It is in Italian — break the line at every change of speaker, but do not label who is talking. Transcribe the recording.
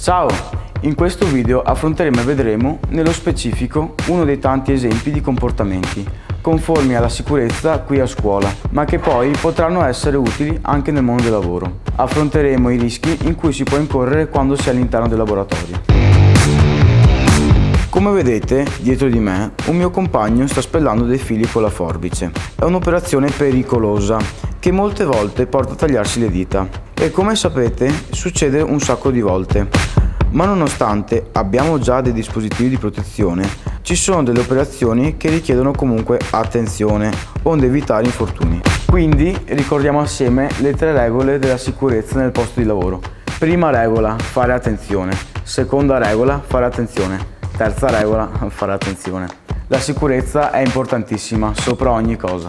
Ciao! In questo video affronteremo e vedremo, nello specifico, uno dei tanti esempi di comportamenti conformi alla sicurezza qui a scuola, ma che poi potranno essere utili anche nel mondo del lavoro. Affronteremo i rischi in cui si può incorrere quando si è all'interno del laboratorio. Come vedete, dietro di me, un mio compagno sta spellando dei fili con la forbice. È un'operazione pericolosa, che molte volte porta a tagliarsi le dita. E come sapete, succede un sacco di volte. Ma nonostante abbiamo già dei dispositivi di protezione, ci sono delle operazioni che richiedono comunque attenzione, onde evitare infortuni. Quindi ricordiamo assieme le 3 regole della sicurezza nel posto di lavoro. Prima regola, fare attenzione. Seconda regola, fare attenzione. Terza regola, fare attenzione. La sicurezza è importantissima, sopra ogni cosa.